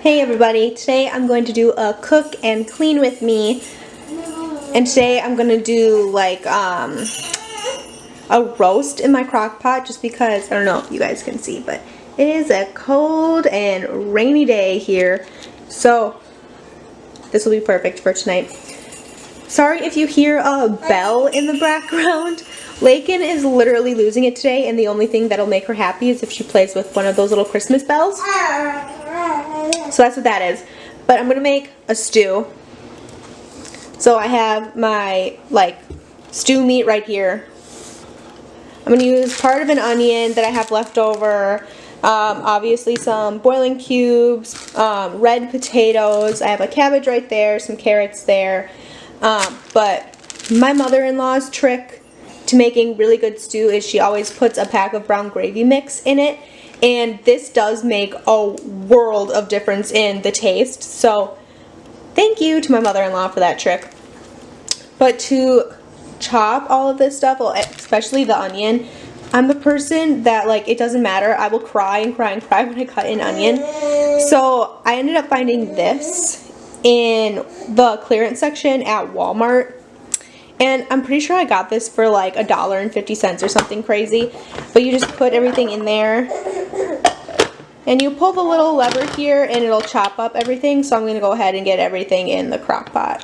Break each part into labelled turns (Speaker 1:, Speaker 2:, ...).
Speaker 1: Hey everybody, today I'm going to do a cook and clean with me, and today I'm going to do like a roast in my crock pot just because, I don't know if you guys can see, but it is a cold and rainy day here, so this will be perfect for tonight. Sorry if you hear a bell in the background. Lakin is literally losing it today, and the only thing that'll make her happy is if she plays with one of those little Christmas bells. So that's what that is. But I'm going to make a stew. So I have my stew meat right here. I'm going to use part of an onion that I have left over. Obviously some boiling cubes, red potatoes. I have a cabbage right there, some carrots there. But my mother-in-law's trick to making really good stew is she always puts a pack of brown gravy mix in it, and this does make a world of difference in the taste, so thank you to my mother-in-law for that trick. But to chop all of this stuff, well, especially the onion, I'm a person that, it doesn't matter, I will cry and cry and cry when I cut an onion. So I ended up finding this in the clearance section at Walmart. And I'm pretty sure I got this for like $1.50 or something crazy. But you just put everything in there. And you pull the little lever here and it'll chop up everything. So I'm going to go ahead and get everything in the crock pot.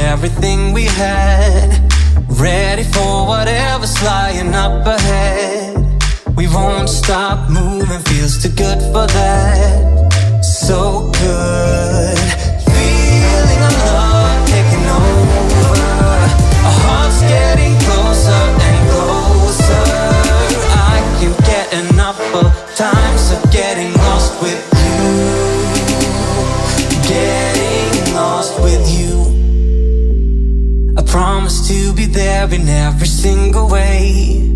Speaker 2: Everything we had, ready for whatever's lying up ahead. We won't stop moving, feels too good for that. So good, feeling our love taking over. Our hearts getting closer and closer. I can't get enough of times of getting lost with you. Getting lost with you. I promise to be there in every single way.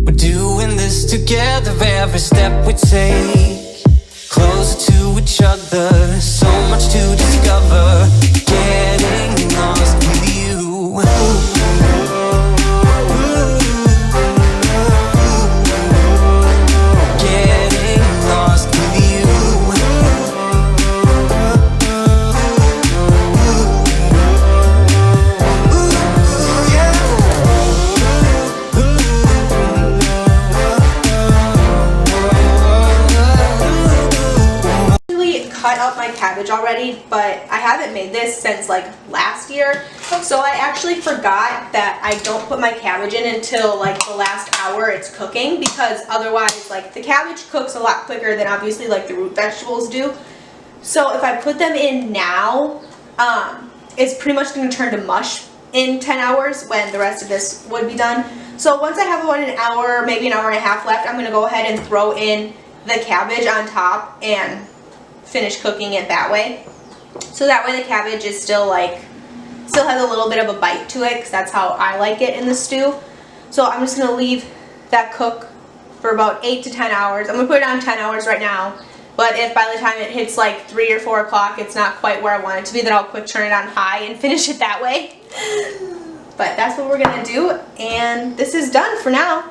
Speaker 2: We're doing this together, every step we take. Closer to each other, so much to discover. Getting lost with you. Getting lost with you.
Speaker 1: Cut up my cabbage already, but I haven't made this since last year, so I actually forgot that I don't put my cabbage in until the last hour it's cooking, because otherwise the cabbage cooks a lot quicker than obviously the root vegetables do. So if I put them in now, it's pretty much going to turn to mush in 10 hours when the rest of this would be done. So once I have about an hour, maybe an hour and a half left, I'm going to go ahead and throw in the cabbage on top and finish cooking it that way. So that way the cabbage is still has a little bit of a bite to it, because that's how I like it in the stew. So I'm just going to leave that cook for about 8 to 10 hours. I'm going to put it on 10 hours right now, But if by the time it hits like 3 or 4 o'clock it's not quite where I want it to be, then I'll quick turn it on high and finish it that way. But that's what we're gonna do, and this is done for now.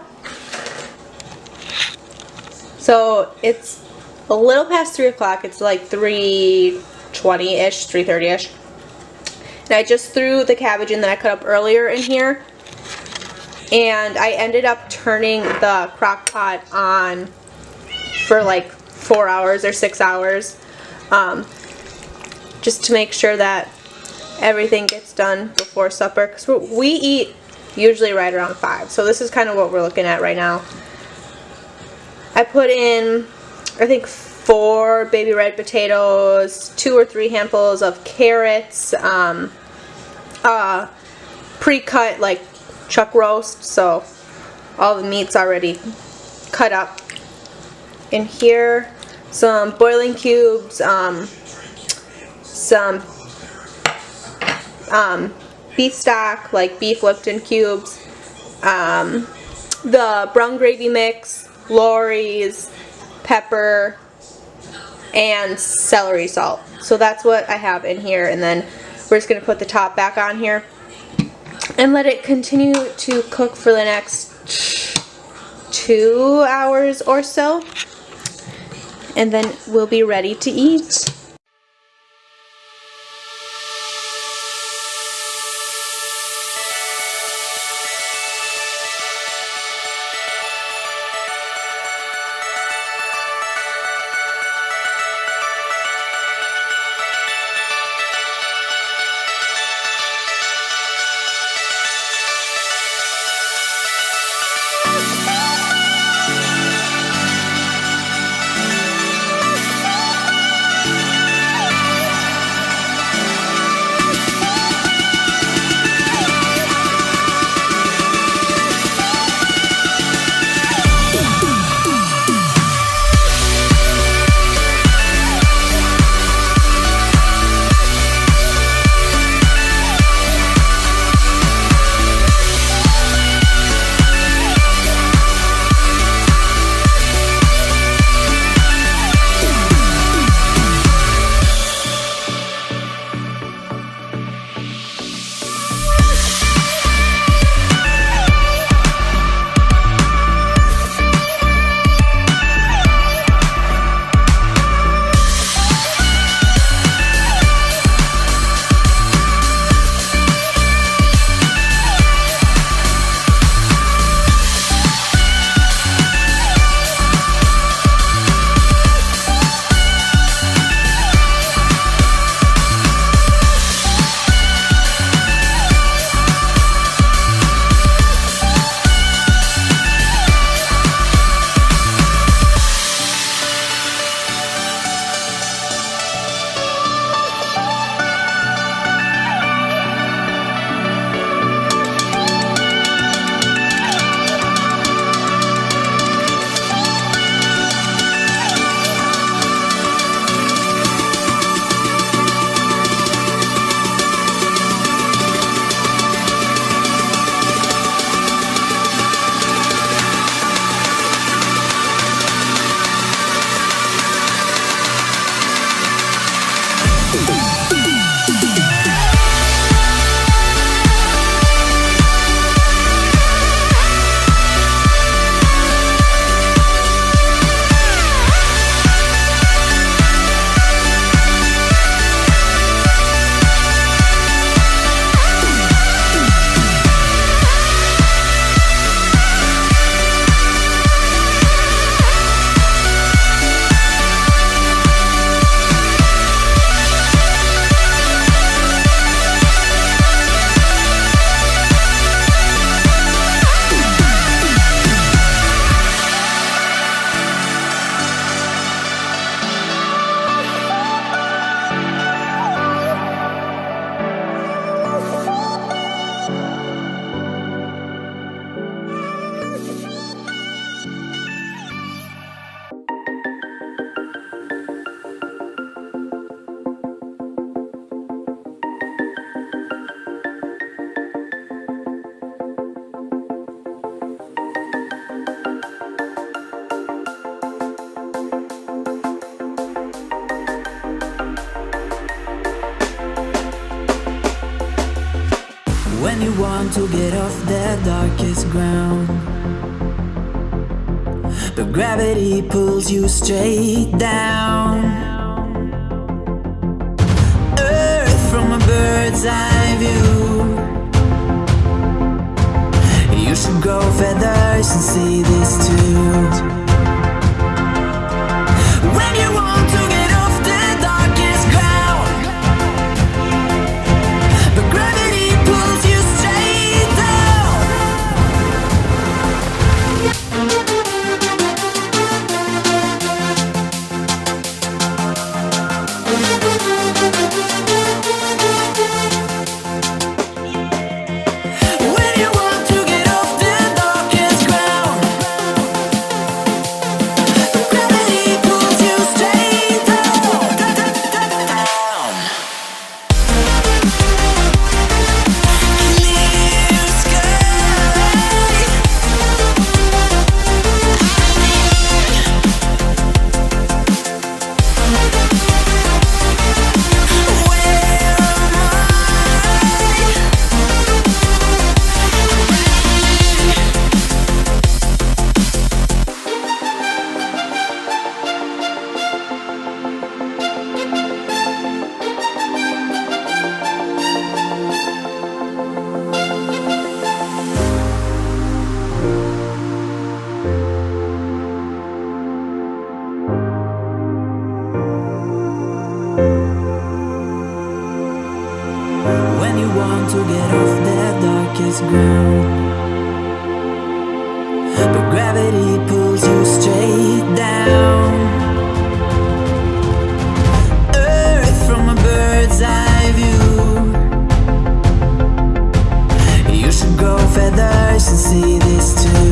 Speaker 1: So it's a little past 3 o'clock. It's like 3:20-ish, 3:30-ish. And I just threw the cabbage in that I cut up earlier in here. And I ended up turning the crock pot on for like 4 hours or 6 hours. Just to make sure that everything gets done before supper. Because we eat usually right around 5. So this is kind of what we're looking at right now. I put in, I think, 4 baby red potatoes, 2 or 3 handfuls of carrots, pre-cut like chuck roast, so all the meat's already cut up. In here, some boiling cubes, some beef stock, like beef whipped in cubes, the brown gravy mix, Lorry's, pepper, and celery salt. So that's what I have in here, and then we're just going to put the top back on here and let it continue to cook for the next 2 hours or so, and then we'll be ready to eat.
Speaker 3: When you want to get off the darkest ground, but gravity pulls you straight down. Earth from a bird's eye view. You should grow feathers and see this too. When you want to get off the darkest ground, but gravity pulls you straight down. When you want to get off the darkest ground, but gravity pulls you straight down. Clear sky. Where am When you want to get off the darkest ground, but gravity pulls you straight down. Earth from a bird's eye view. You should grow feathers and see this too.